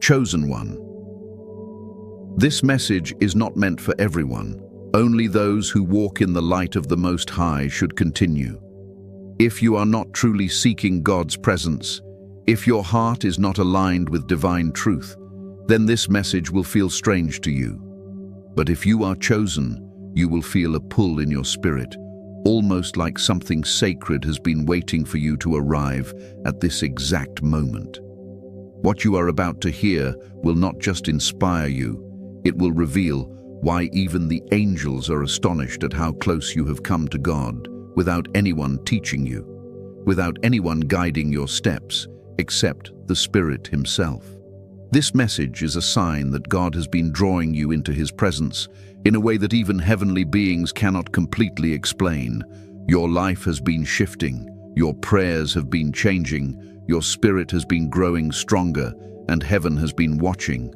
Chosen one. This message is not meant for everyone. Only those who walk in the light of the Most High should continue. If you are not truly seeking God's presence, if your heart is not aligned with divine truth, then this message will feel strange to you. But if you are chosen, you will feel a pull in your spirit, almost like something sacred has been waiting for you to arrive at this exact moment. What you are about to hear will not just inspire you, it will reveal why even the angels are astonished at how close you have come to God without anyone teaching you, without anyone guiding your steps, except the Spirit Himself. This message is a sign that God has been drawing you into His presence in a way that even heavenly beings cannot completely explain. Your life has been shifting, your prayers have been changing, your spirit has been growing stronger, and heaven has been watching.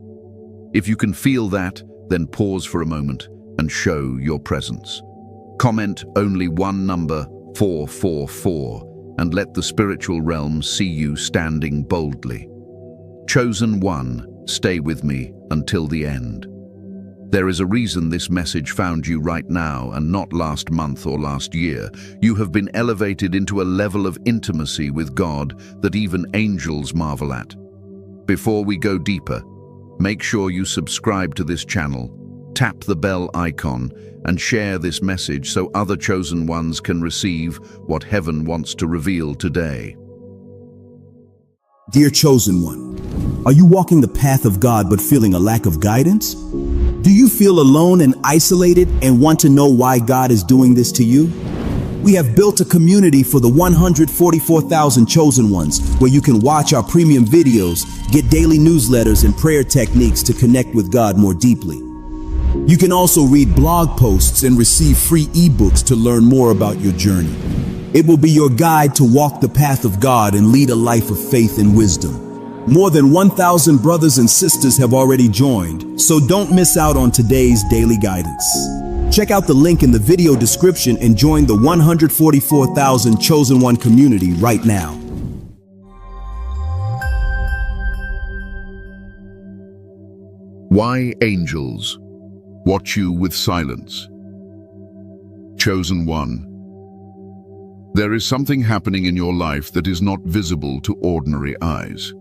If you can feel that, then pause for a moment and show your presence. Comment only one number, 444, and let the spiritual realm see you standing boldly. Chosen one, stay with me until the end. There is a reason this message found you right now and not last month or last year. You have been elevated into a level of intimacy with God that even angels marvel at. Before we go deeper, make sure you subscribe to this channel, tap the bell icon, and share this message so other chosen ones can receive what heaven wants to reveal today. Dear chosen one, are you walking the path of God but feeling a lack of guidance? Do you feel alone and isolated and want to know why God is doing this to you? We have built a community for the 144,000 chosen ones where you can watch our premium videos, get daily newsletters and prayer techniques to connect with God more deeply. You can also read blog posts and receive free ebooks to learn more about your journey. It will be your guide to walk the path of God and lead a life of faith and wisdom. More than 1,000 brothers and sisters have already joined, so don't miss out on today's daily guidance. Check out the link in the video description and join the 144,000 Chosen One community right now. Why angels watch you with silence? Chosen one. There is something happening in your life that is not visible to ordinary eyes.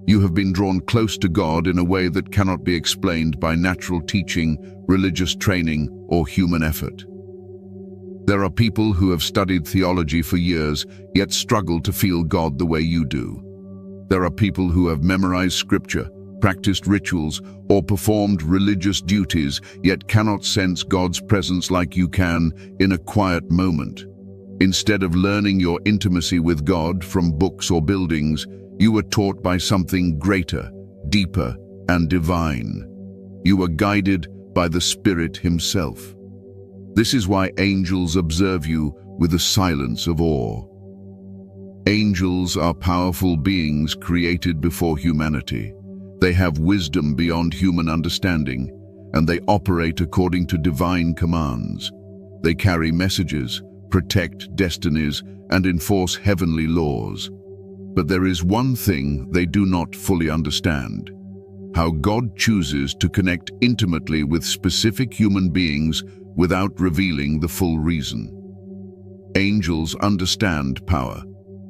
You have been drawn close to God in a way that cannot be explained by natural teaching, religious training, or human effort. There are people who have studied theology for years, yet struggle to feel God the way you do. There are people who have memorized scripture, practiced rituals, or performed religious duties, yet cannot sense God's presence like you can in a quiet moment. Instead of learning your intimacy with God from books or buildings, you were taught by something greater, deeper, and divine. You were guided by the Spirit Himself. This is why angels observe you with a silence of awe. Angels are powerful beings created before humanity. They have wisdom beyond human understanding, and they operate according to divine commands. They carry messages, protect destinies, and enforce heavenly laws. But there is one thing they do not fully understand: how God chooses to connect intimately with specific human beings without revealing the full reason. Angels understand power,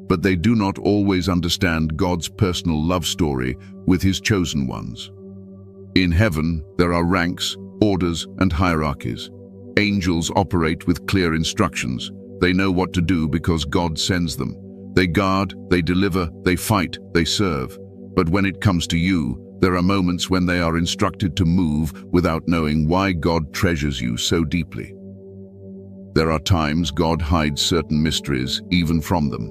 but they do not always understand God's personal love story with His chosen ones. In heaven, there are ranks, orders, and hierarchies. Angels operate with clear instructions. They know what to do because God sends them. They guard, they deliver, they fight, they serve. But when it comes to you, there are moments when they are instructed to move without knowing why God treasures you so deeply. There are times God hides certain mysteries even from them.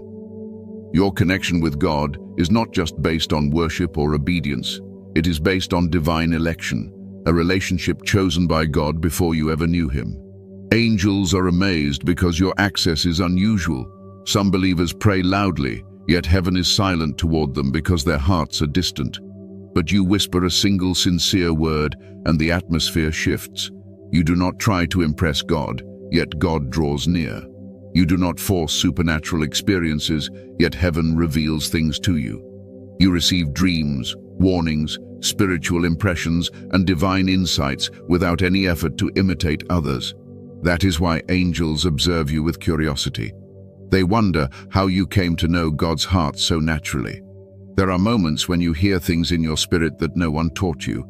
Your connection with God is not just based on worship or obedience. It is based on divine election, a relationship chosen by God before you ever knew Him. Angels are amazed because your access is unusual. Some believers pray loudly, yet heaven is silent toward them because their hearts are distant. But you whisper a single sincere word and the atmosphere shifts. You do not try to impress God, yet God draws near. You do not force supernatural experiences, yet heaven reveals things to you. You receive dreams, warnings, spiritual impressions, and divine insights without any effort to imitate others. That is why angels observe you with curiosity. They wonder how you came to know God's heart so naturally. There are moments when you hear things in your spirit that no one taught you.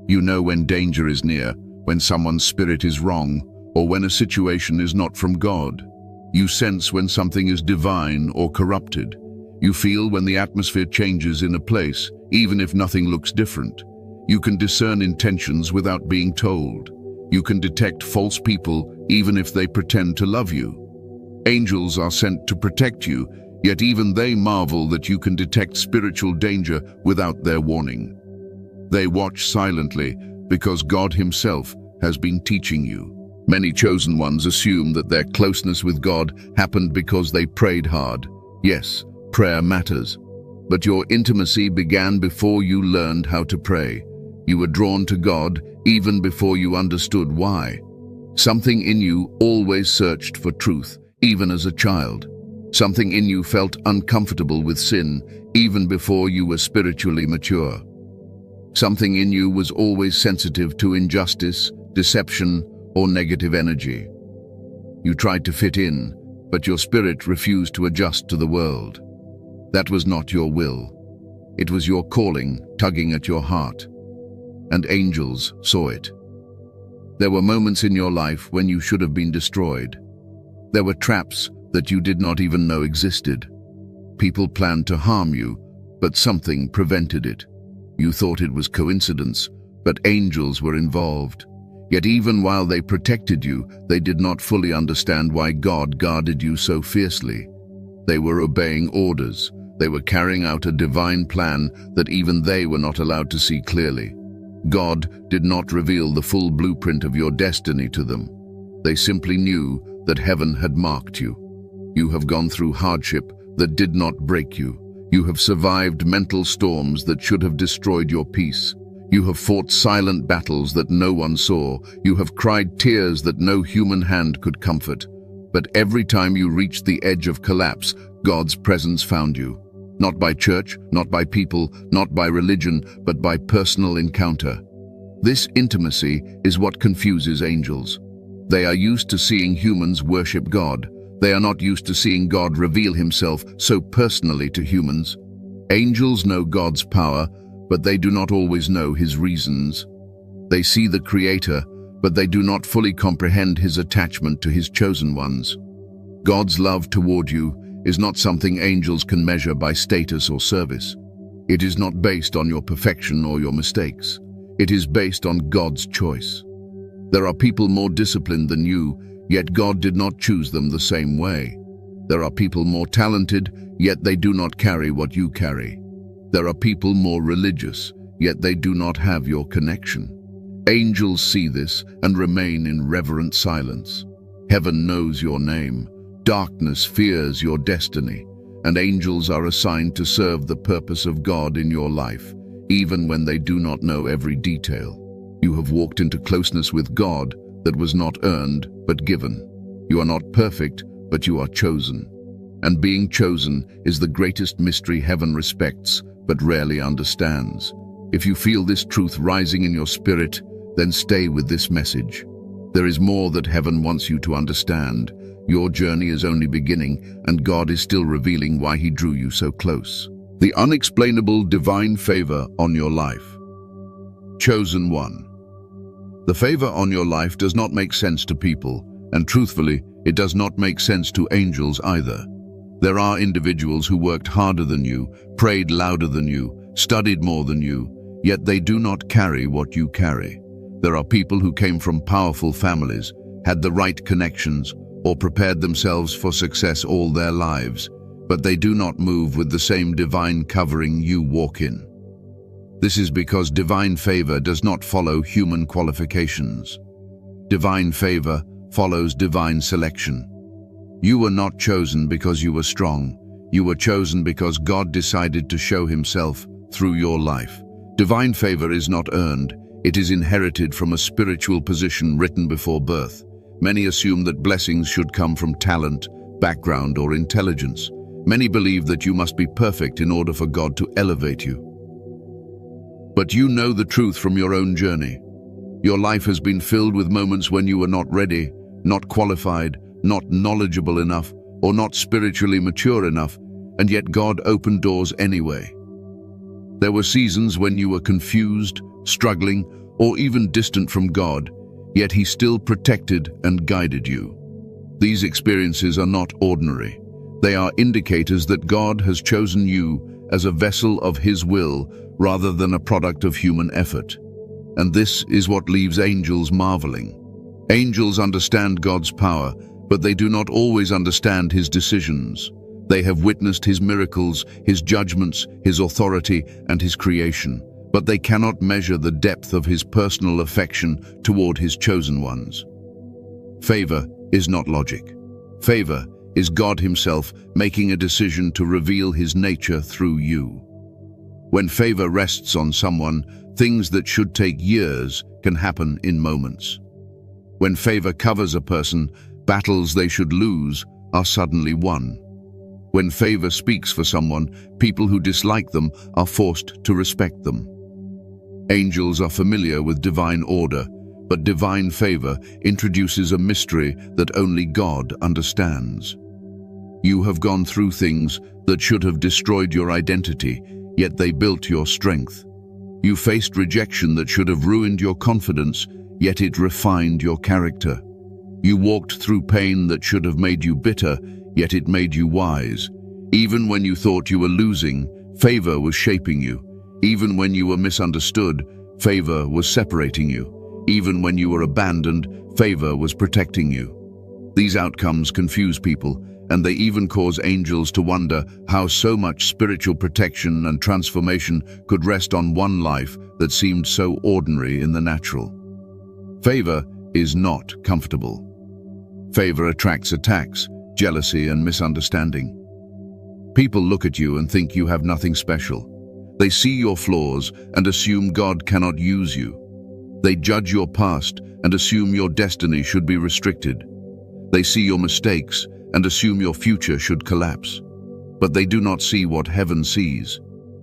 You know when danger is near, when someone's spirit is wrong, or when a situation is not from God. You sense when something is divine or corrupted. You feel when the atmosphere changes in a place, even if nothing looks different. You can discern intentions without being told. You can detect false people even if they pretend to love you. Angels are sent to protect you, yet even they marvel that you can detect spiritual danger without their warning. They watch silently because God Himself has been teaching you. Many chosen ones assume that their closeness with God happened because they prayed hard. Yes, prayer matters. But your intimacy began before you learned how to pray. You were drawn to God even before you understood why. Something in you always searched for truth, even as a child. Something in you felt uncomfortable with sin, even before you were spiritually mature. Something in you was always sensitive to injustice, deception, or negative energy. You tried to fit in, but your spirit refused to adjust to the world. That was not your will. It was your calling tugging at your heart. And angels saw it. There were moments in your life when you should have been destroyed. There were traps that you did not even know existed. People planned to harm you, but something prevented it. You thought it was coincidence, but angels were involved. Yet even while they protected you, they did not fully understand why God guarded you so fiercely. They were obeying orders. They were carrying out a divine plan that even they were not allowed to see clearly. God did not reveal the full blueprint of your destiny to them. They simply knew that heaven had marked you. You have gone through hardship that did not break you. You have survived mental storms that should have destroyed your peace. You have fought silent battles that no one saw. You have cried tears that no human hand could comfort. But every time you reached the edge of collapse, God's presence found you. Not by church, not by people, not by religion, but by personal encounter. This intimacy is what confuses angels. They are used to seeing humans worship God. They are not used to seeing God reveal Himself so personally to humans. Angels know God's power, but they do not always know His reasons. They see the Creator, but they do not fully comprehend His attachment to His chosen ones. God's love toward you is not something angels can measure by status or service. It is not based on your perfection or your mistakes. It is based on God's choice. There are people more disciplined than you, yet God did not choose them the same way. There are people more talented, yet they do not carry what you carry. There are people more religious, yet they do not have your connection. Angels see this and remain in reverent silence. Heaven knows your name. Darkness fears your destiny, and angels are assigned to serve the purpose of God in your life, even when they do not know every detail. You have walked into closeness with God that was not earned, but given. You are not perfect, but you are chosen. And being chosen is the greatest mystery heaven respects, but rarely understands. If you feel this truth rising in your spirit, then stay with this message. There is more that heaven wants you to understand. Your journey is only beginning, and God is still revealing why He drew you so close. The unexplainable divine favor on your life. Chosen one. The favor on your life does not make sense to people, and truthfully, it does not make sense to angels either. There are individuals who worked harder than you, prayed louder than you, studied more than you, yet they do not carry what you carry. There are people who came from powerful families, had the right connections, or prepared themselves for success all their lives, but they do not move with the same divine covering you walk in. This is because divine favor does not follow human qualifications. Divine favor follows divine selection. You were not chosen because you were strong. You were chosen because God decided to show Himself through your life. Divine favor is not earned. It is inherited from a spiritual position written before birth. Many assume that blessings should come from talent, background, or intelligence. Many believe that you must be perfect in order for God to elevate you. But you know the truth from your own journey. Your life has been filled with moments when you were not ready, not qualified, not knowledgeable enough, or not spiritually mature enough, and yet God opened doors anyway. There were seasons when you were confused, struggling, or even distant from God, yet He still protected and guided you. These experiences are not ordinary. They are indicators that God has chosen you as a vessel of His will rather than a product of human effort. And this is what leaves angels marveling. Angels understand God's power, but they do not always understand His decisions. They have witnessed His miracles, His judgments, His authority, and His creation, but they cannot measure the depth of His personal affection toward His chosen ones. Favor is not logic. Favor is God Himself making a decision to reveal His nature through you. When favor rests on someone, things that should take years can happen in moments. When favor covers a person, battles they should lose are suddenly won. When favor speaks for someone, people who dislike them are forced to respect them. Angels are familiar with divine order, but divine favor introduces a mystery that only God understands. You have gone through things that should have destroyed your identity, yet they built your strength. You faced rejection that should have ruined your confidence, yet it refined your character. You walked through pain that should have made you bitter, yet it made you wise. Even when you thought you were losing, favor was shaping you. Even when you were misunderstood, favor was separating you. Even when you were abandoned, favor was protecting you. These outcomes confuse people, and they even cause angels to wonder how so much spiritual protection and transformation could rest on one life that seemed so ordinary in the natural. Favor is not comfortable. Favor attracts attacks, jealousy, and misunderstanding. People look at you and think you have nothing special. They see your flaws and assume God cannot use you. They judge your past and assume your destiny should be restricted. They see your mistakes and assume your future should collapse. But they do not see what heaven sees.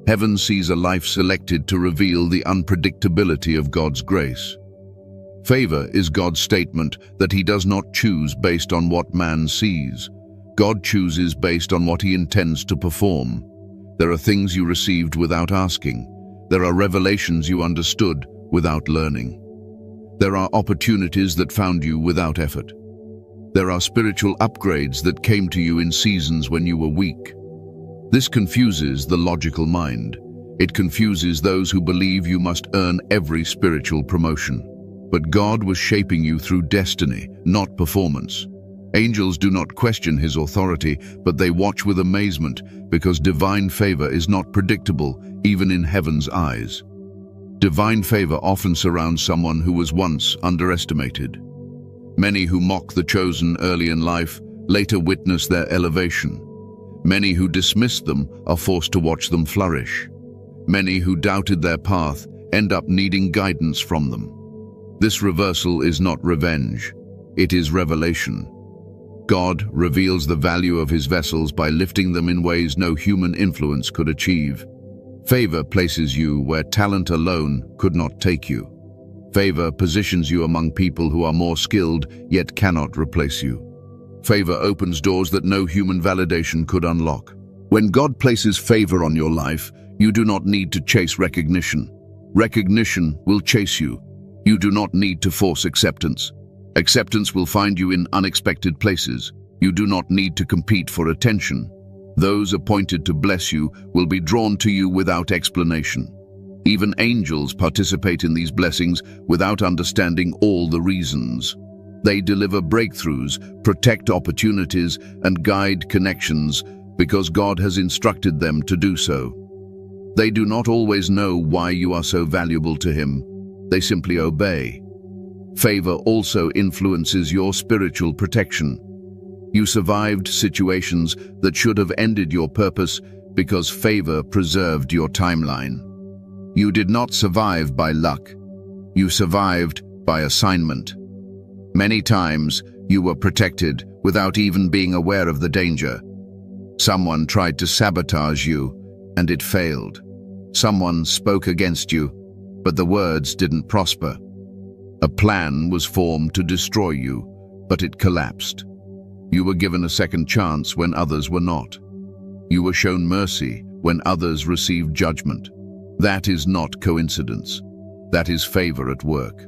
Heaven sees a life selected to reveal the unpredictability of God's grace. Favor is God's statement that He does not choose based on what man sees. God chooses based on what He intends to perform. There are things you received without asking. There are revelations you understood without learning. There are opportunities that found you without effort. There are spiritual upgrades that came to you in seasons when you were weak. This confuses the logical mind. It confuses those who believe you must earn every spiritual promotion. But God was shaping you through destiny, not performance. Angels do not question His authority, but they watch with amazement because divine favor is not predictable, even in heaven's eyes. Divine favor often surrounds someone who was once underestimated. Many who mock the chosen early in life later witness their elevation. Many who dismissed them are forced to watch them flourish. Many who doubted their path end up needing guidance from them. This reversal is not revenge, it is revelation. God reveals the value of His vessels by lifting them in ways no human influence could achieve. Favor places you where talent alone could not take you. Favor positions you among people who are more skilled yet cannot replace you. Favor opens doors that no human validation could unlock. When God places favor on your life, you do not need to chase recognition. Recognition will chase you. You do not need to force acceptance. Acceptance will find you in unexpected places. You do not need to compete for attention. Those appointed to bless you will be drawn to you without explanation. Even angels participate in these blessings without understanding all the reasons. They deliver breakthroughs, protect opportunities, and guide connections because God has instructed them to do so. They do not always know why you are so valuable to Him. They simply obey. Favor also influences your spiritual protection. You survived situations that should have ended your purpose because favor preserved your timeline. You did not survive by luck. You survived by assignment. Many times, you were protected without even being aware of the danger. Someone tried to sabotage you, and it failed. Someone spoke against you, but the words didn't prosper. A plan was formed to destroy you, but it collapsed. You were given a second chance when others were not. You were shown mercy when others received judgment. That is not coincidence. That is favor at work.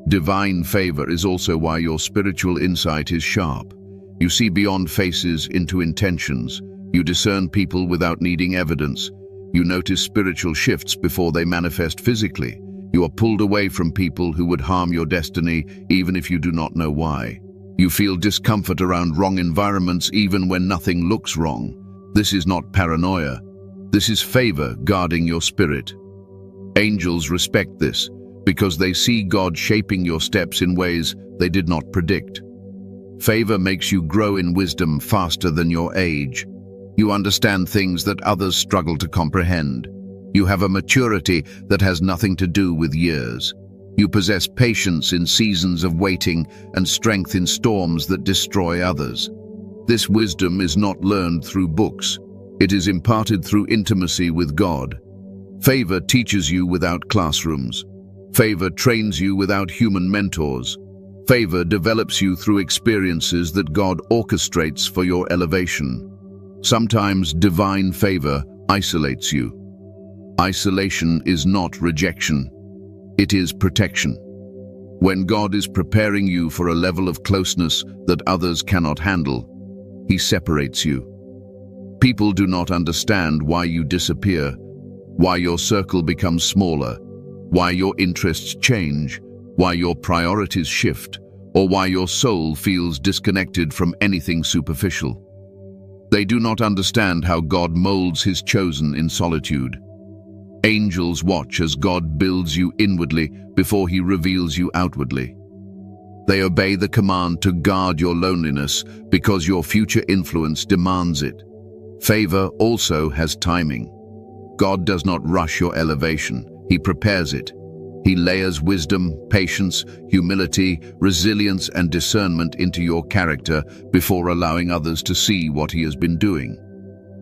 Divine favor is also why your spiritual insight is sharp. You see beyond faces into intentions. You discern people without needing evidence. You notice spiritual shifts before they manifest physically. You are pulled away from people who would harm your destiny even if you do not know why. You feel discomfort around wrong environments even when nothing looks wrong. This is not paranoia. This is favor guarding your spirit. Angels respect this because they see God shaping your steps in ways they did not predict. Favor makes you grow in wisdom faster than your age. You understand things that others struggle to comprehend. You have a maturity that has nothing to do with years. You possess patience in seasons of waiting and strength in storms that destroy others. This wisdom is not learned through books. It is imparted through intimacy with God. Favor teaches you without classrooms. Favor trains you without human mentors. Favor develops you through experiences that God orchestrates for your elevation. Sometimes divine favor isolates you. Isolation is not rejection. It is protection. When God is preparing you for a level of closeness that others cannot handle, He separates you. People do not understand why you disappear, why your circle becomes smaller, why your interests change, why your priorities shift, or why your soul feels disconnected from anything superficial. They do not understand how God molds His chosen in solitude. Angels watch as God builds you inwardly before He reveals you outwardly. They obey the command to guard your loneliness because your future influence demands it. Favor also has timing. God does not rush your elevation. He prepares it. He layers wisdom, patience, humility, resilience, and discernment into your character before allowing others to see what He has been doing.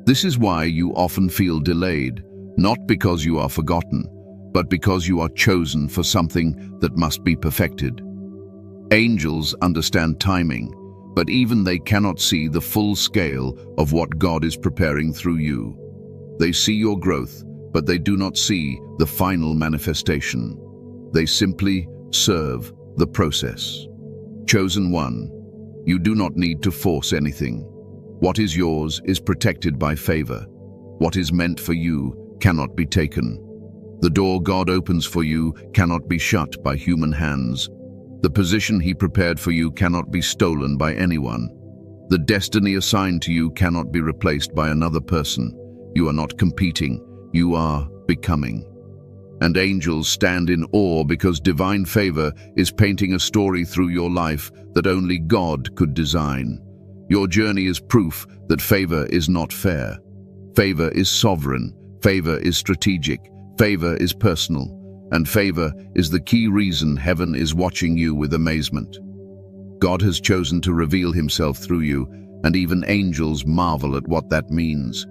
This is why you often feel delayed, not because you are forgotten, but because you are chosen for something that must be perfected. Angels understand timing, but even they cannot see the full scale of what God is preparing through you. They see your growth, but they do not see the final manifestation. They simply serve the process. Chosen one, you do not need to force anything. What is yours is protected by favor. What is meant for you cannot be taken. The door God opens for you cannot be shut by human hands. The position He prepared for you cannot be stolen by anyone. The destiny assigned to you cannot be replaced by another person. You are not competing, you are becoming. And angels stand in awe because divine favor is painting a story through your life that only God could design. Your journey is proof that favor is not fair. Favor is sovereign, favor is strategic, favor is personal, and favor is the key reason heaven is watching you with amazement. God has chosen to reveal Himself through you, and even angels marvel at what that means.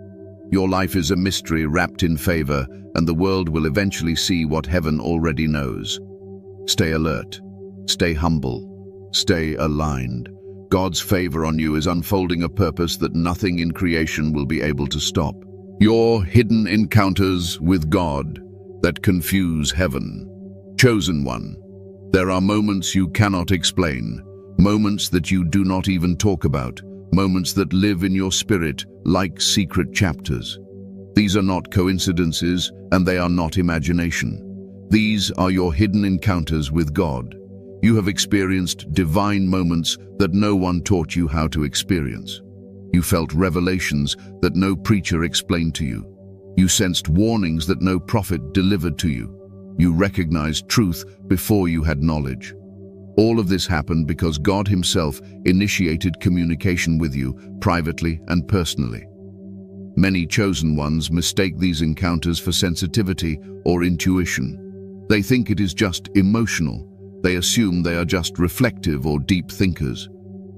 Your life is a mystery wrapped in favor, and the world will eventually see what heaven already knows. Stay alert, stay humble, stay aligned. God's favor on you is unfolding a purpose that nothing in creation will be able to stop. Your hidden encounters with God that confuse heaven. Chosen one, there are moments you cannot explain, moments that you do not even talk about, moments that live in your spirit like secret chapters. These are not coincidences, and they are not imagination. These are your hidden encounters with God. You have experienced divine moments that no one taught you how to experience. You felt revelations that no preacher explained to you. You sensed warnings that no prophet delivered to you. You recognized truth before you had knowledge. All of this happened because God Himself initiated communication with you, privately and personally. Many chosen ones mistake these encounters for sensitivity or intuition. They think it is just emotional. They assume they are just reflective or deep thinkers.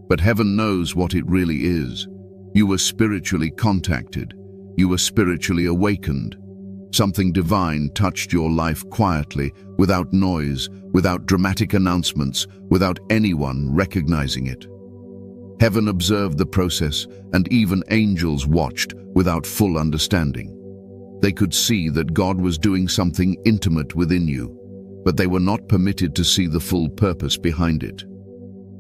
But heaven knows what it really is. You were spiritually contacted. You were spiritually awakened. Something divine touched your life quietly, without noise, without dramatic announcements, without anyone recognizing it. Heaven observed the process, and even angels watched without full understanding. They could see that God was doing something intimate within you, but they were not permitted to see the full purpose behind it.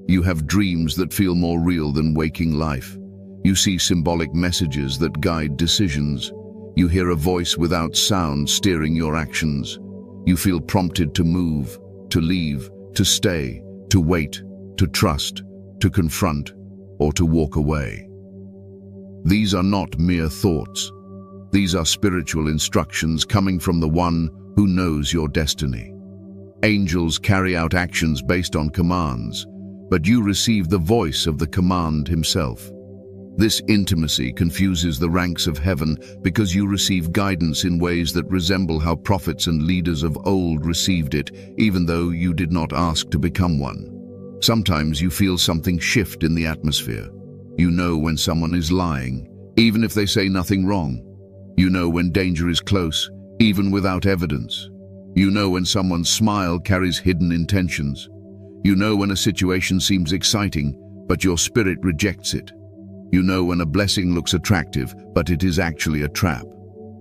You have dreams that feel more real than waking life. You see symbolic messages that guide decisions. You hear a voice without sound steering your actions. You feel prompted to move, to leave, to stay, to wait, to trust, to confront, or to walk away. These are not mere thoughts. These are spiritual instructions coming from the one who knows your destiny. Angels carry out actions based on commands, but you receive the voice of the command himself. This intimacy confuses the ranks of heaven because you receive guidance in ways that resemble how prophets and leaders of old received it, even though you did not ask to become one. Sometimes you feel something shift in the atmosphere. You know when someone is lying, even if they say nothing wrong. You know when danger is close, even without evidence. You know when someone's smile carries hidden intentions. You know when a situation seems exciting, but your spirit rejects it. You know when a blessing looks attractive, but it is actually a trap.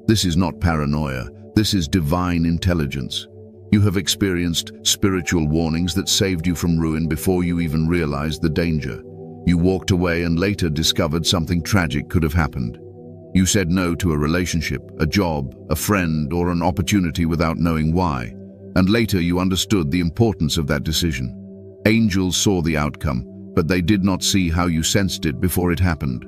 This is not paranoia. This is divine intelligence. You have experienced spiritual warnings that saved you from ruin before you even realized the danger. You walked away and later discovered something tragic could have happened. You said no to a relationship, a job, a friend, or an opportunity without knowing why, and later you understood the importance of that decision. Angels saw the outcome, but they did not see how you sensed it before it happened.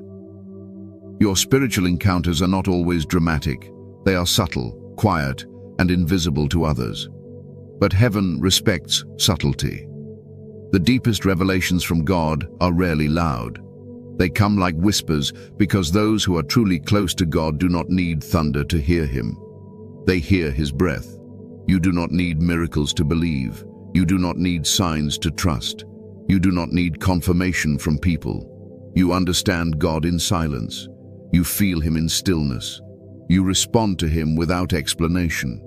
Your spiritual encounters are not always dramatic. They are subtle, quiet, and invisible to others. But heaven respects subtlety. The deepest revelations from God are rarely loud. They come like whispers because those who are truly close to God do not need thunder to hear him. They hear his breath. You do not need miracles to believe. You do not need signs to trust. You do not need confirmation from people. You understand God in silence. You feel him in stillness. You respond to him without explanation.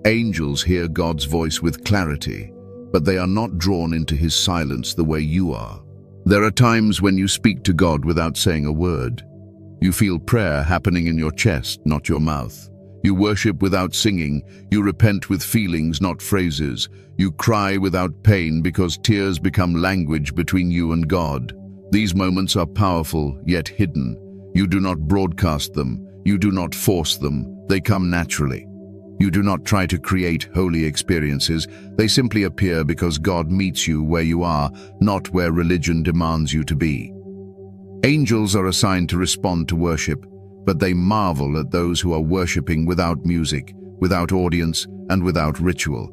Angels hear God's voice with clarity, but they are not drawn into his silence the way you are. There are times when you speak to God without saying a word. You feel prayer happening in your chest, not your mouth. You worship without singing. You repent with feelings, not phrases. You cry without pain because tears become language between you and God. These moments are powerful, yet hidden. You do not broadcast them. You do not force them. They come naturally. You do not try to create holy experiences. They simply appear because God meets you where you are, not where religion demands you to be. Angels are assigned to respond to worship, but they marvel at those who are worshiping without music, without audience, and without ritual.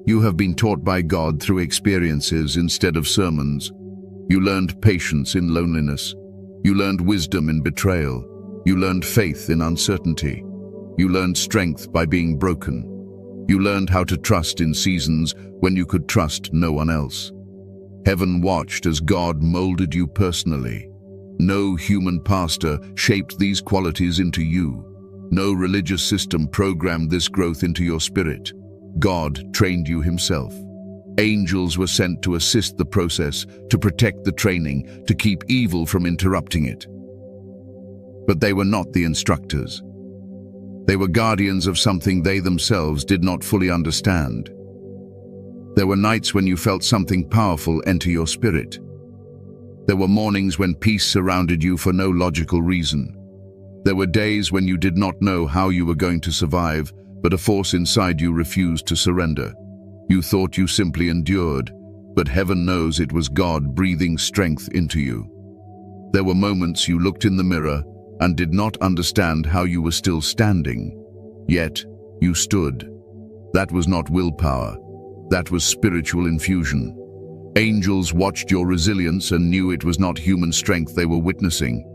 You have been taught by God through experiences instead of sermons. You learned patience in loneliness. You learned wisdom in betrayal. You learned faith in uncertainty. You learned strength by being broken. You learned how to trust in seasons when you could trust no one else. Heaven watched as God molded you personally. No human pastor shaped these qualities into you. No religious system programmed this growth into your spirit. God trained you himself. Angels were sent to assist the process, to protect the training, to keep evil from interrupting it. But they were not the instructors. They were guardians of something they themselves did not fully understand. There were nights when you felt something powerful enter your spirit. There were mornings when peace surrounded you for no logical reason. There were days when you did not know how you were going to survive, but a force inside you refused to surrender. You thought you simply endured, but heaven knows it was God breathing strength into you. There were moments you looked in the mirror and did not understand how you were still standing. Yet, you stood. That was not willpower. That was spiritual infusion. Angels watched your resilience and knew it was not human strength they were witnessing.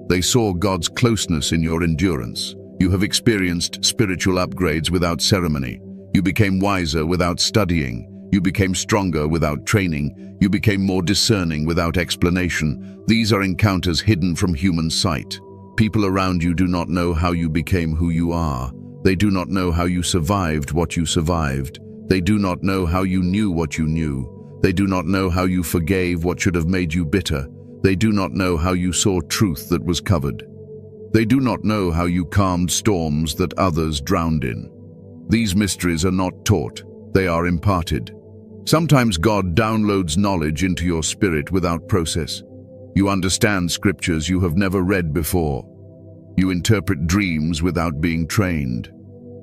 They saw God's closeness in your endurance. You have experienced spiritual upgrades without ceremony. You became wiser without studying. You became stronger without training. You became more discerning without explanation. These are encounters hidden from human sight. People around you do not know how you became who you are, They do not know how you survived what you survived. They do not know how you knew what you knew. They do not know how you forgave what should have made you bitter. They do not know how you saw truth that was covered. They do not know how you calmed storms that others drowned in. These mysteries are not taught, they are imparted. Sometimes God downloads knowledge into your spirit without process. You understand scriptures you have never read before. You interpret dreams without being trained.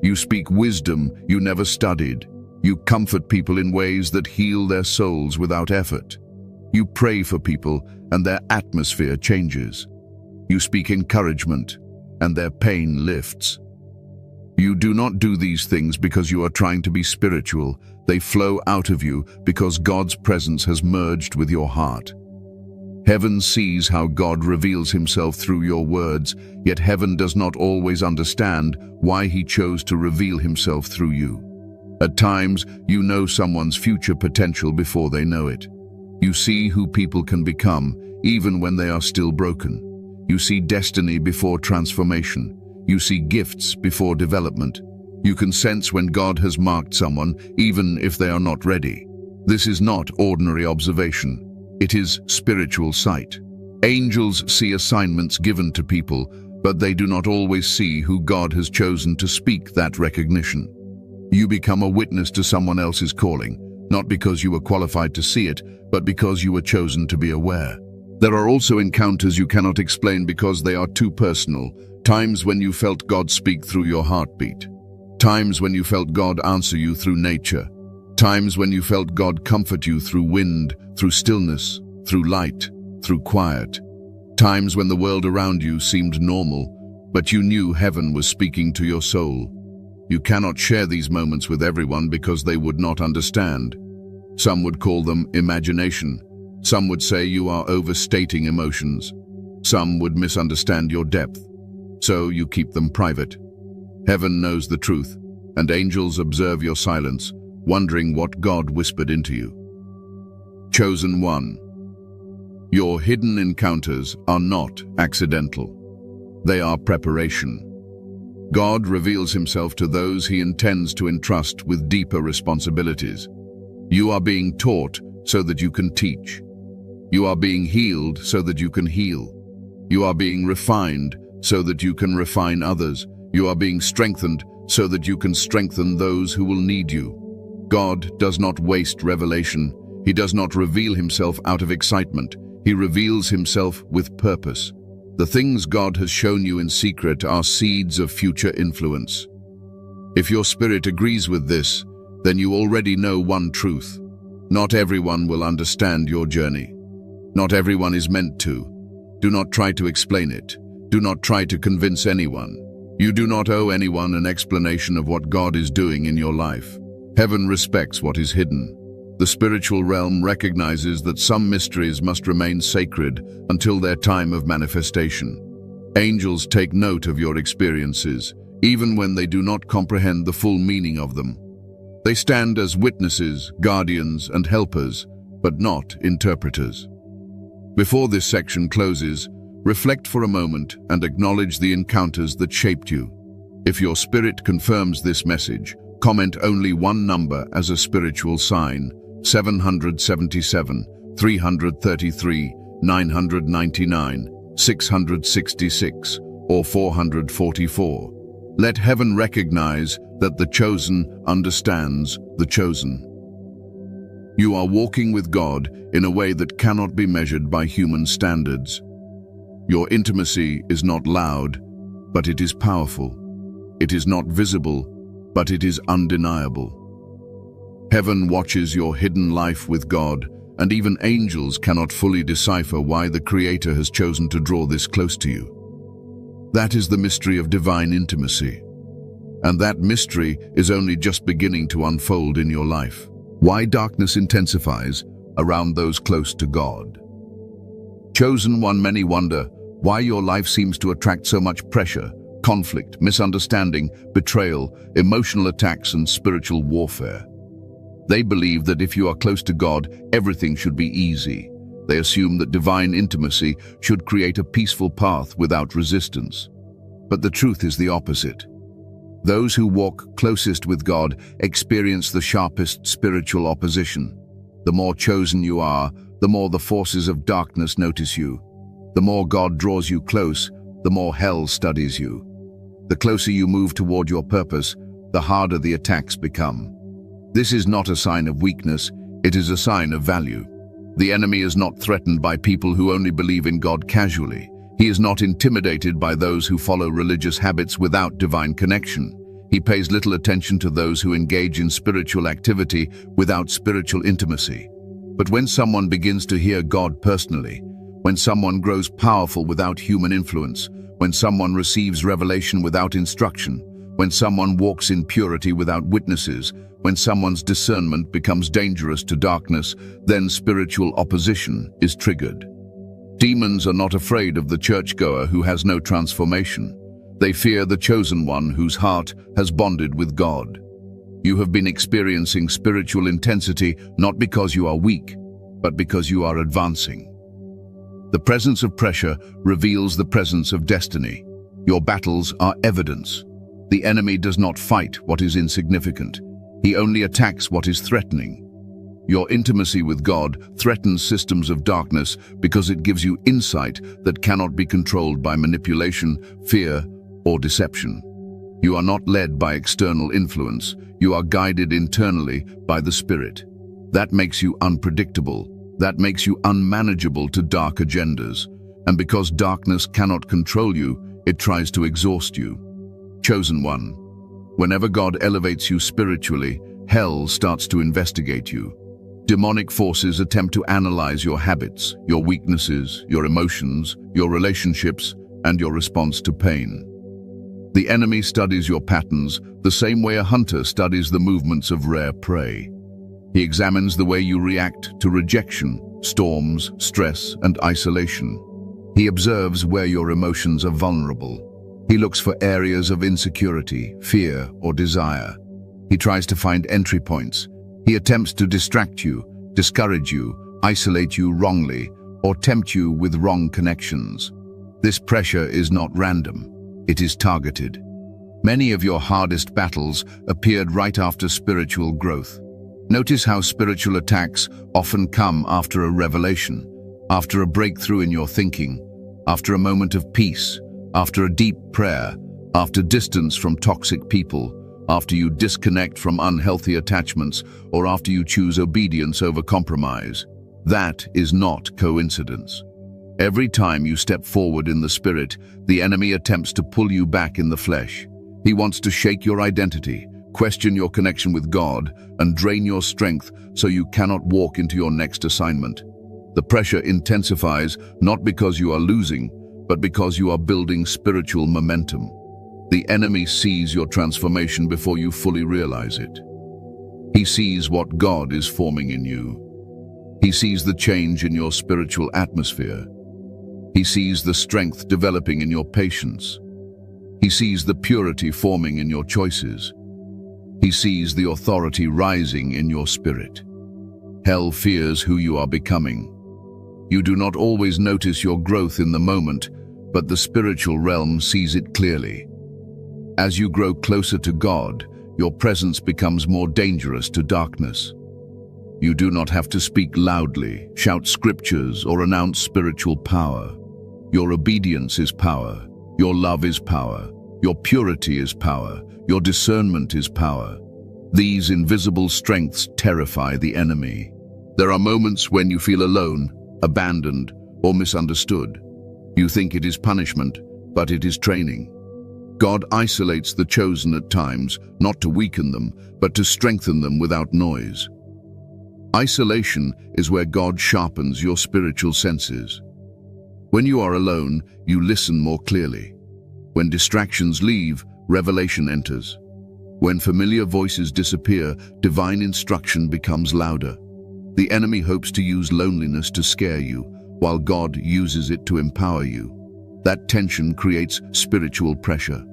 You speak wisdom you never studied. You comfort people in ways that heal their souls without effort. You pray for people and their atmosphere changes. You speak encouragement and their pain lifts. You do not do these things because you are trying to be spiritual. They flow out of you because God's presence has merged with your heart. Heaven sees how God reveals himself through your words, yet heaven does not always understand why he chose to reveal himself through you. At times, you know someone's future potential before they know it. You see who people can become, even when they are still broken. You see destiny before transformation. You see gifts before development. You can sense when God has marked someone, even if they are not ready. This is not ordinary observation. It is spiritual sight. Angels see assignments given to people, but they do not always see who God has chosen to speak that recognition. You become a witness to someone else's calling, not because you were qualified to see it, but because you were chosen to be aware. There are also encounters you cannot explain because they are too personal. Times when you felt God speak through your heartbeat. Times when you felt God answer you through nature. Times when you felt God comfort you through wind, through stillness, through light, through quiet. Times when the world around you seemed normal, but you knew heaven was speaking to your soul. You cannot share these moments with everyone because they would not understand. Some would call them imagination. Some would say you are overstating emotions. Some would misunderstand your depth. So you keep them private. Heaven knows the truth, and angels observe your silence, wondering what God whispered into you. Chosen one. Your hidden encounters are not accidental. They are preparation. God reveals himself to those he intends to entrust with deeper responsibilities. You are being taught so that you can teach. You are being healed so that you can heal. You are being refined so that you can refine others. You are being strengthened so that you can strengthen those who will need you. God does not waste revelation. He does not reveal himself out of excitement. He reveals himself with purpose. The things God has shown you in secret are seeds of future influence. If your spirit agrees with this, then you already know one truth. Not everyone will understand your journey. Not everyone is meant to. Do not try to explain it. Do not try to convince anyone. You do not owe anyone an explanation of what God is doing in your life. Heaven respects what is hidden. The spiritual realm recognizes that some mysteries must remain sacred until their time of manifestation. Angels take note of your experiences, even when they do not comprehend the full meaning of them. They stand as witnesses, guardians, and helpers, but not interpreters. Before this section closes, reflect for a moment and acknowledge the encounters that shaped you. If your spirit confirms this message, comment only one number as a spiritual sign: 777, 333, 999, 666, or 444. Let heaven recognize that the chosen understands the chosen. You are walking with God in a way that cannot be measured by human standards. Your intimacy is not loud, but it is powerful. It is not visible, but it is undeniable. Heaven watches your hidden life with God, and even angels cannot fully decipher why the Creator has chosen to draw this close to you. That is the mystery of divine intimacy. And that mystery is only just beginning to unfold in your life. Why darkness intensifies around those close to God. Chosen one, many wonder why your life seems to attract so much pressure, conflict, misunderstanding, betrayal, emotional attacks, and spiritual warfare. They believe that if you are close to God, everything should be easy. They assume that divine intimacy should create a peaceful path without resistance. But the truth is the opposite. Those who walk closest with God experience the sharpest spiritual opposition. The more chosen you are, the more the forces of darkness notice you. The more God draws you close, the more hell studies you. The closer you move toward your purpose, the harder the attacks become. This is not a sign of weakness, it is a sign of value. The enemy is not threatened by people who only believe in God casually. He is not intimidated by those who follow religious habits without divine connection. He pays little attention to those who engage in spiritual activity without spiritual intimacy. But when someone begins to hear God personally, when someone grows powerful without human influence, when someone receives revelation without instruction, when someone walks in purity without witnesses, when someone's discernment becomes dangerous to darkness, then spiritual opposition is triggered. Demons are not afraid of the churchgoer who has no transformation. They fear the chosen one whose heart has bonded with God. You have been experiencing spiritual intensity not because you are weak, but because you are advancing. The presence of pressure reveals the presence of destiny. Your battles are evidence. The enemy does not fight what is insignificant. He only attacks what is threatening. Your intimacy with God threatens systems of darkness because it gives you insight that cannot be controlled by manipulation, fear, or deception. You are not led by external influence. You are guided internally by the Spirit. That makes you unpredictable. That makes you unmanageable to dark agendas. And because darkness cannot control you, it tries to exhaust you. Chosen one. Whenever God elevates you spiritually, hell starts to investigate you. Demonic forces attempt to analyze your habits, your weaknesses, your emotions, your relationships, and your response to pain. The enemy studies your patterns the same way a hunter studies the movements of rare prey. He examines the way you react to rejection, storms, stress, and isolation. He observes where your emotions are vulnerable. He looks for areas of insecurity, fear, or desire. He tries to find entry points. He attempts to distract you, discourage you, isolate you wrongly, or tempt you with wrong connections. This pressure is not random. It is targeted. Many of your hardest battles appeared right after spiritual growth. Notice how spiritual attacks often come after a revelation, after a breakthrough in your thinking, after a moment of peace, after a deep prayer, after distance from toxic people, after you disconnect from unhealthy attachments, or after you choose obedience over compromise. That is not coincidence. Every time you step forward in the Spirit, the enemy attempts to pull you back in the flesh. He wants to shake your identity, question your connection with God, and drain your strength so you cannot walk into your next assignment. The pressure intensifies not because you are losing, but because you are building spiritual momentum. The enemy sees your transformation before you fully realize it. He sees what God is forming in you. He sees the change in your spiritual atmosphere. He sees the strength developing in your patience. He sees the purity forming in your choices. He sees the authority rising in your spirit. Hell fears who you are becoming. You do not always notice your growth in the moment, but the spiritual realm sees it clearly. As you grow closer to God, your presence becomes more dangerous to darkness. You do not have to speak loudly, shout scriptures, or announce spiritual power. Your obedience is power. Your love is power. Your purity is power. Your discernment is power. These invisible strengths terrify the enemy. There are moments when you feel alone, abandoned, or misunderstood. You think it is punishment, but it is training. God isolates the chosen at times, not to weaken them, but to strengthen them without noise. Isolation is where God sharpens your spiritual senses. When you are alone, you listen more clearly. When distractions leave, revelation enters. When familiar voices disappear, divine instruction becomes louder. The enemy hopes to use loneliness to scare you, while God uses it to empower you. That tension creates spiritual pressure.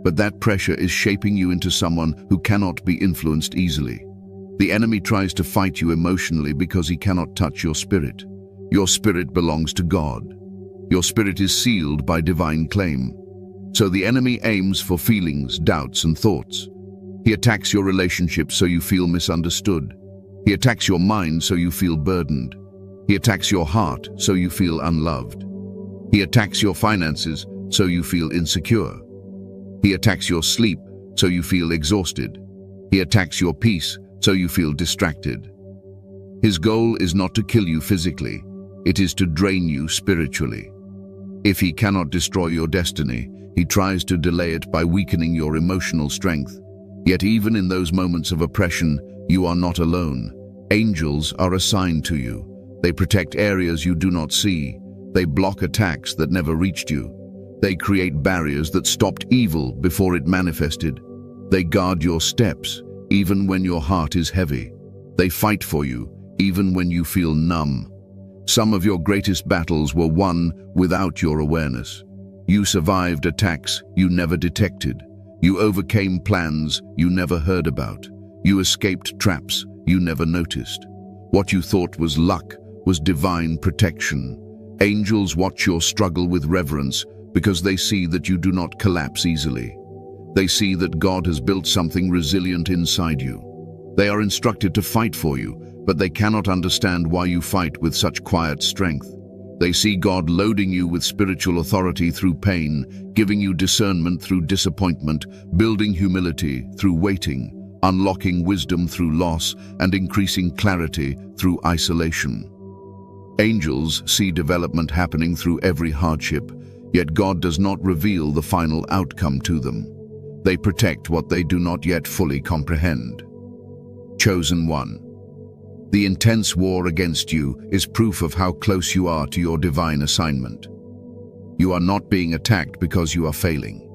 But that pressure is shaping you into someone who cannot be influenced easily. The enemy tries to fight you emotionally because he cannot touch your spirit. Your spirit belongs to God. Your spirit is sealed by divine claim. So the enemy aims for feelings, doubts, and thoughts. He attacks your relationships so you feel misunderstood. He attacks your mind so you feel burdened. He attacks your heart so you feel unloved. He attacks your finances so you feel insecure. He attacks your sleep so you feel exhausted. He attacks your peace so you feel distracted. His goal is not to kill you physically, it is to drain you spiritually. If he cannot destroy your destiny, he tries to delay it by weakening your emotional strength. Yet even in those moments of oppression, you are not alone. Angels are assigned to you. They protect areas you do not see. They block attacks that never reached you. They create barriers that stopped evil before it manifested. They guard your steps, even when your heart is heavy. They fight for you, even when you feel numb. Some of your greatest battles were won without your awareness. You survived attacks you never detected. You overcame plans you never heard about. You escaped traps you never noticed. What you thought was luck was divine protection. Angels watch your struggle with reverence because they see that you do not collapse easily. They see that God has built something resilient inside you. They are instructed to fight for you, but they cannot understand why you fight with such quiet strength. They see God loading you with spiritual authority through pain, giving you discernment through disappointment, building humility through waiting, unlocking wisdom through loss, and increasing clarity through isolation. Angels see development happening through every hardship, yet God does not reveal the final outcome to them. They protect what they do not yet fully comprehend. Chosen one. The intense war against you is proof of how close you are to your divine assignment. You are not being attacked because you are failing.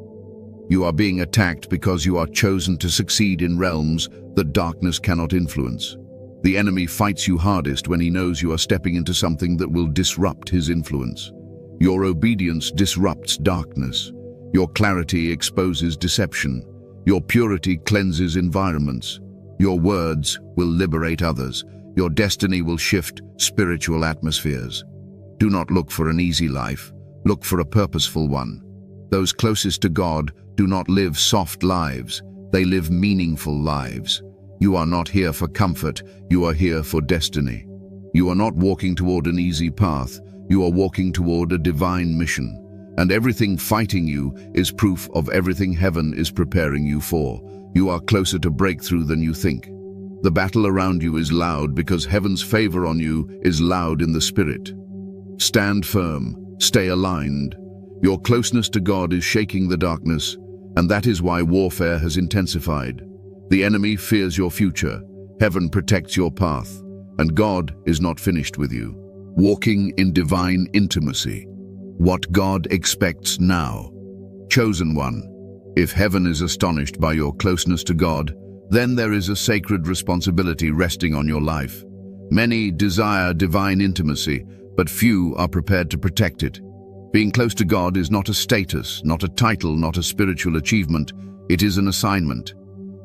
You are being attacked because you are chosen to succeed in realms that darkness cannot influence. The enemy fights you hardest when he knows you are stepping into something that will disrupt his influence. Your obedience disrupts darkness. Your clarity exposes deception. Your purity cleanses environments. Your words will liberate others. Your destiny will shift spiritual atmospheres. Do not look for an easy life. Look for a purposeful one. Those closest to God do not live soft lives. They live meaningful lives. You are not here for comfort. You are here for destiny. You are not walking toward an easy path. You are walking toward a divine mission. And everything fighting you is proof of everything heaven is preparing you for. You are closer to breakthrough than you think. The battle around you is loud because heaven's favor on you is loud in the spirit. Stand firm, stay aligned. Your closeness to God is shaking the darkness, and that is why warfare has intensified. The enemy fears your future, heaven protects your path, and God is not finished with you. Walking in divine intimacy. What God expects now. Chosen one. If heaven is astonished by your closeness to God, then there is a sacred responsibility resting on your life. Many desire divine intimacy, but few are prepared to protect it. Being close to God is not a status, not a title, not a spiritual achievement. It is an assignment.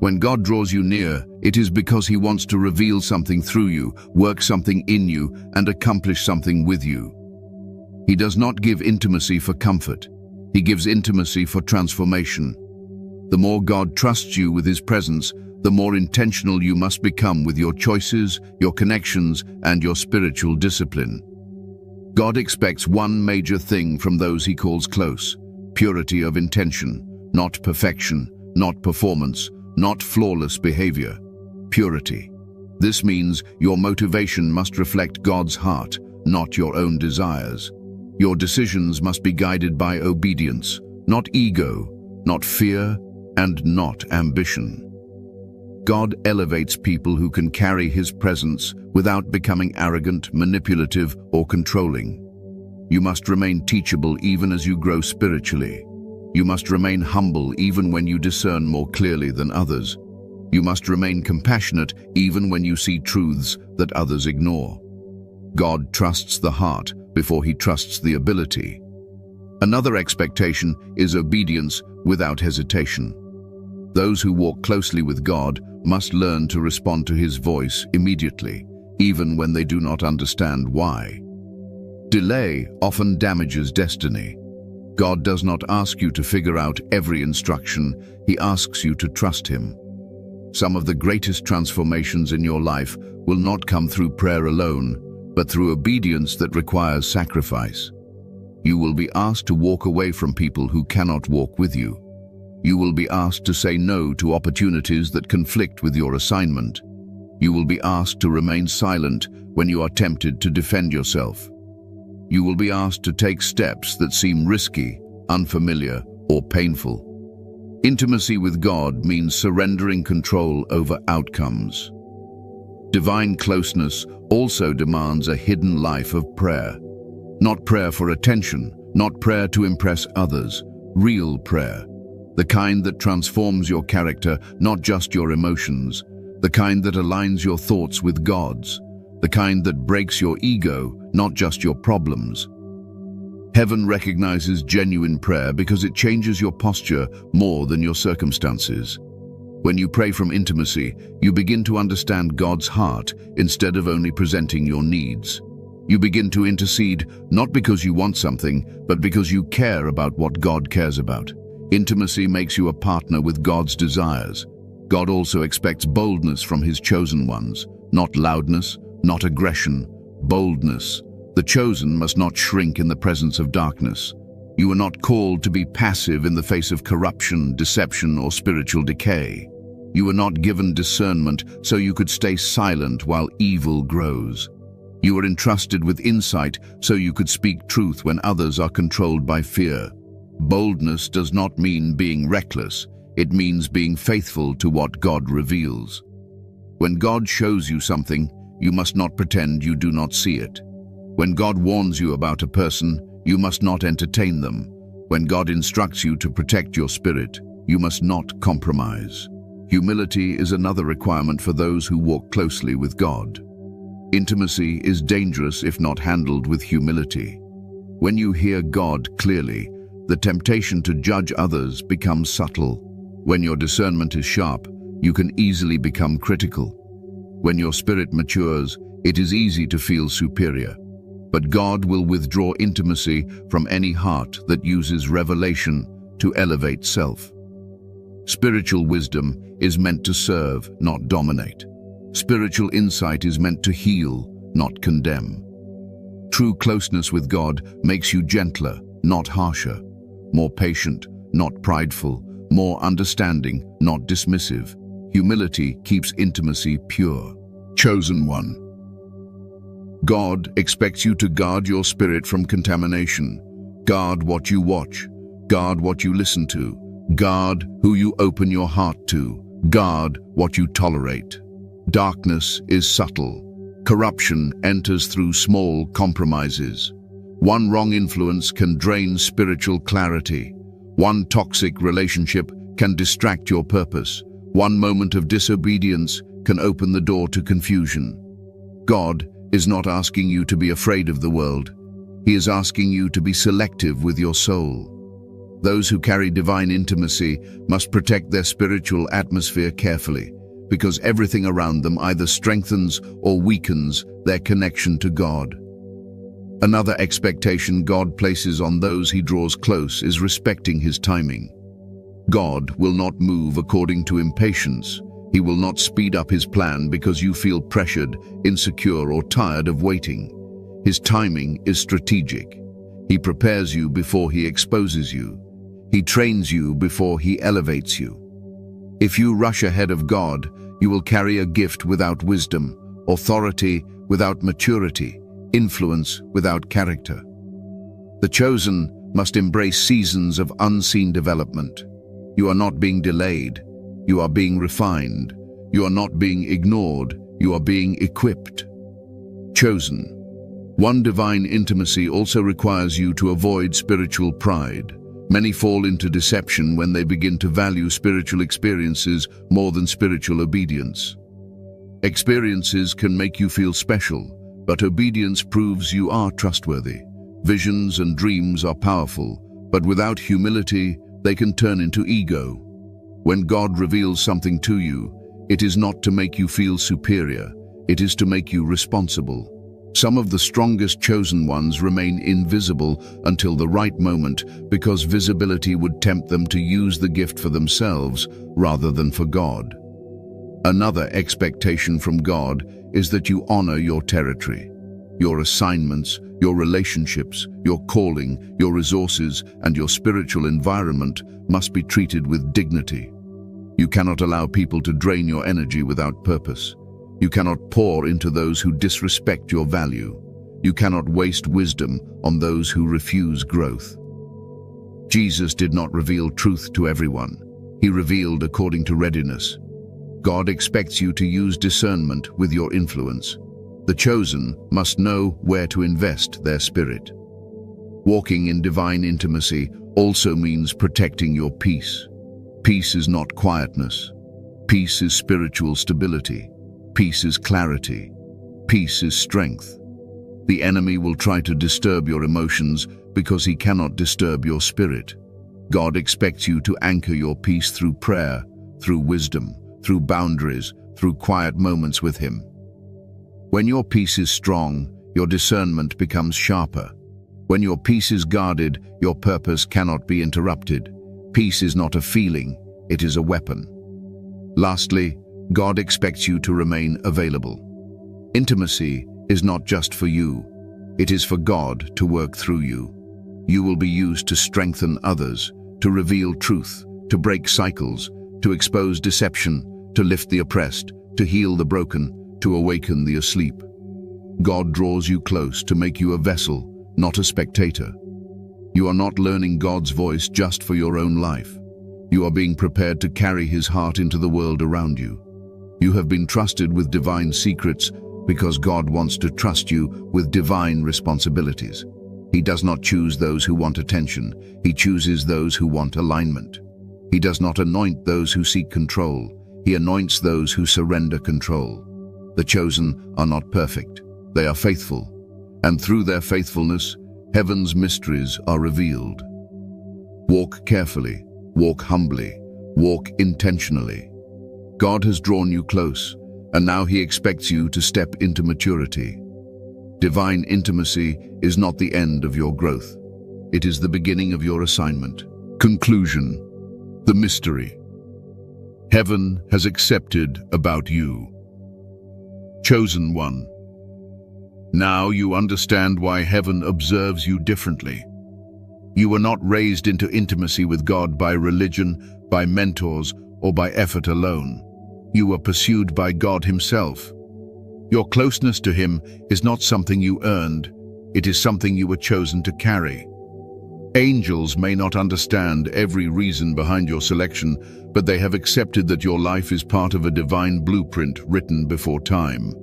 When God draws you near, it is because He wants to reveal something through you, work something in you, and accomplish something with you. He does not give intimacy for comfort. He gives intimacy for transformation. The more God trusts you with His presence, the more intentional you must become with your choices, your connections, and your spiritual discipline. God expects one major thing from those He calls close: purity of intention, not perfection, not performance, not flawless behavior. Purity. This means your motivation must reflect God's heart, not your own desires. Your decisions must be guided by obedience, not ego, not fear, and not ambition. God elevates people who can carry His presence without becoming arrogant, manipulative, or controlling. You must remain teachable even as you grow spiritually. You must remain humble even when you discern more clearly than others. You must remain compassionate even when you see truths that others ignore. God trusts the heart before He trusts the ability. Another expectation is obedience without hesitation. Those who walk closely with God must learn to respond to His voice immediately, even when they do not understand why. Delay often damages destiny. God does not ask you to figure out every instruction, He asks you to trust Him. Some of the greatest transformations in your life will not come through prayer alone, but through obedience that requires sacrifice. You will be asked to walk away from people who cannot walk with you. You will be asked to say no to opportunities that conflict with your assignment. You will be asked to remain silent when you are tempted to defend yourself. You will be asked to take steps that seem risky, unfamiliar, or painful. Intimacy with God means surrendering control over outcomes. Divine closeness also demands a hidden life of prayer. Not prayer for attention, not prayer to impress others, real prayer. The kind that transforms your character, not just your emotions. The kind that aligns your thoughts with God's. The kind that breaks your ego, not just your problems. Heaven recognizes genuine prayer because it changes your posture more than your circumstances. When you pray from intimacy, you begin to understand God's heart instead of only presenting your needs. You begin to intercede not because you want something, but because you care about what God cares about. Intimacy makes you a partner with God's desires. God also expects boldness from His chosen ones, not loudness, not aggression, boldness. The chosen must not shrink in the presence of darkness. You are not called to be passive in the face of corruption, deception, or spiritual decay. You are not given discernment so you could stay silent while evil grows. You are entrusted with insight so you could speak truth when others are controlled by fear. Boldness does not mean being reckless. It means being faithful to what God reveals. When God shows you something, you must not pretend you do not see it. When God warns you about a person, you must not entertain them. When God instructs you to protect your spirit, you must not compromise. Humility is another requirement for those who walk closely with God. Intimacy is dangerous if not handled with humility. When you hear God clearly, the temptation to judge others becomes subtle. When your discernment is sharp, you can easily become critical. When your spirit matures, it is easy to feel superior. But God will withdraw intimacy from any heart that uses revelation to elevate self. Spiritual wisdom is meant to serve, not dominate. Spiritual insight is meant to heal, not condemn. True closeness with God makes you gentler, not harsher, more patient, not prideful, more understanding, not dismissive. Humility keeps intimacy pure. Chosen one. God expects you to guard your spirit from contamination. Guard what you watch. Guard what you listen to. Guard who you open your heart to. Guard what you tolerate. Darkness is subtle. Corruption enters through small compromises. One wrong influence can drain spiritual clarity. One toxic relationship can distract your purpose. One moment of disobedience can open the door to confusion. God is not asking you to be afraid of the world. He is asking you to be selective with your soul. Those who carry divine intimacy must protect their spiritual atmosphere carefully, because everything around them either strengthens or weakens their connection to God. Another expectation God places on those He draws close is respecting His timing. God will not move according to impatience. He will not speed up His plan because you feel pressured, insecure, or tired of waiting. His timing is strategic. He prepares you before He exposes you. He trains you before He elevates you. If you rush ahead of God, you will carry a gift without wisdom, authority without maturity, influence without character. The chosen must embrace seasons of unseen development. You are not being delayed. You are being refined. You are not being ignored. You are being equipped. Chosen. One divine intimacy also requires you to avoid spiritual pride. Many fall into deception when they begin to value spiritual experiences more than spiritual obedience. Experiences can make you feel special, but obedience proves you are trustworthy. Visions and dreams are powerful, but without humility, they can turn into ego. When God reveals something to you, it is not to make you feel superior, it is to make you responsible. Some of the strongest chosen ones remain invisible until the right moment because visibility would tempt them to use the gift for themselves rather than for God. Another expectation from God is that you honor your territory. Your assignments, your relationships, your calling, your resources, and your spiritual environment must be treated with dignity. You cannot allow people to drain your energy without purpose. You cannot pour into those who disrespect your value. You cannot waste wisdom on those who refuse growth. Jesus did not reveal truth to everyone. He revealed according to readiness. God expects you to use discernment with your influence. The chosen must know where to invest their spirit. Walking in divine intimacy also means protecting your peace. Peace is not quietness. Peace is spiritual stability. Peace is clarity. Peace is strength. The enemy will try to disturb your emotions because he cannot disturb your spirit. God expects you to anchor your peace through prayer, through wisdom, through boundaries, through quiet moments with Him. When your peace is strong, your discernment becomes sharper. When your peace is guarded, your purpose cannot be interrupted. Peace is not a feeling, it is a weapon. Lastly, God expects you to remain available. Intimacy is not just for you, it is for God to work through you. You will be used to strengthen others, to reveal truth, to break cycles, to expose deception, to lift the oppressed, to heal the broken, to awaken the asleep. God draws you close to make you a vessel, not a spectator. You are not learning God's voice just for your own life. You are being prepared to carry His heart into the world around you. You have been trusted with divine secrets because God wants to trust you with divine responsibilities. He does not choose those who want attention. He chooses those who want alignment. He does not anoint those who seek control. He anoints those who surrender control. The chosen are not perfect. They are faithful. And through their faithfulness, heaven's mysteries are revealed. Walk carefully, walk humbly, walk intentionally. God has drawn you close, and now He expects you to step into maturity. Divine intimacy is not the end of your growth. It is the beginning of your assignment. Conclusion. The mystery. Heaven has accepted about you. Chosen one. Now you understand why heaven observes you differently. You were not raised into intimacy with God by religion, by mentors, or by effort alone. You were pursued by God Himself. Your closeness to Him is not something you earned, it is something you were chosen to carry. Angels may not understand every reason behind your selection, but they have accepted that your life is part of a divine blueprint written before time.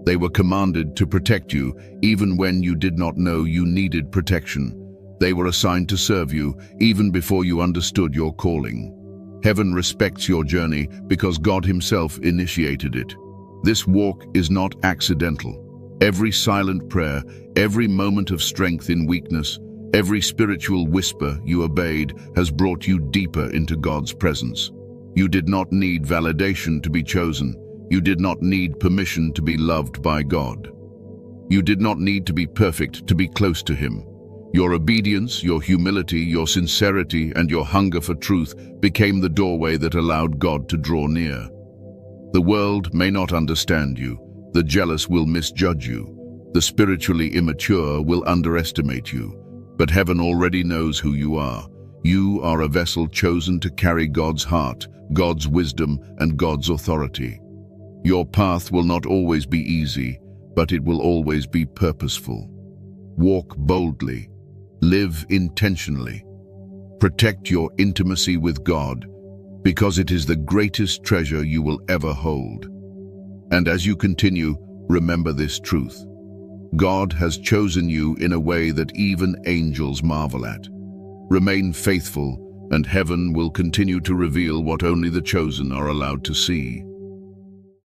They were commanded to protect you, even when you did not know you needed protection. They were assigned to serve you, even before you understood your calling. Heaven respects your journey because God Himself initiated it. This walk is not accidental. Every silent prayer, every moment of strength in weakness, every spiritual whisper you obeyed has brought you deeper into God's presence. You did not need validation to be chosen. You did not need permission to be loved by God. You did not need to be perfect to be close to Him. Your obedience, your humility, your sincerity, and your hunger for truth became the doorway that allowed God to draw near. The world may not understand you. The jealous will misjudge you. The spiritually immature will underestimate you. But heaven already knows who you are. You are a vessel chosen to carry God's heart, God's wisdom, and God's authority. Your path will not always be easy, but it will always be purposeful. Walk boldly. Live intentionally. Protect your intimacy with God, because it is the greatest treasure you will ever hold. And as you continue, remember this truth. God has chosen you in a way that even angels marvel at. Remain faithful, and heaven will continue to reveal what only the chosen are allowed to see.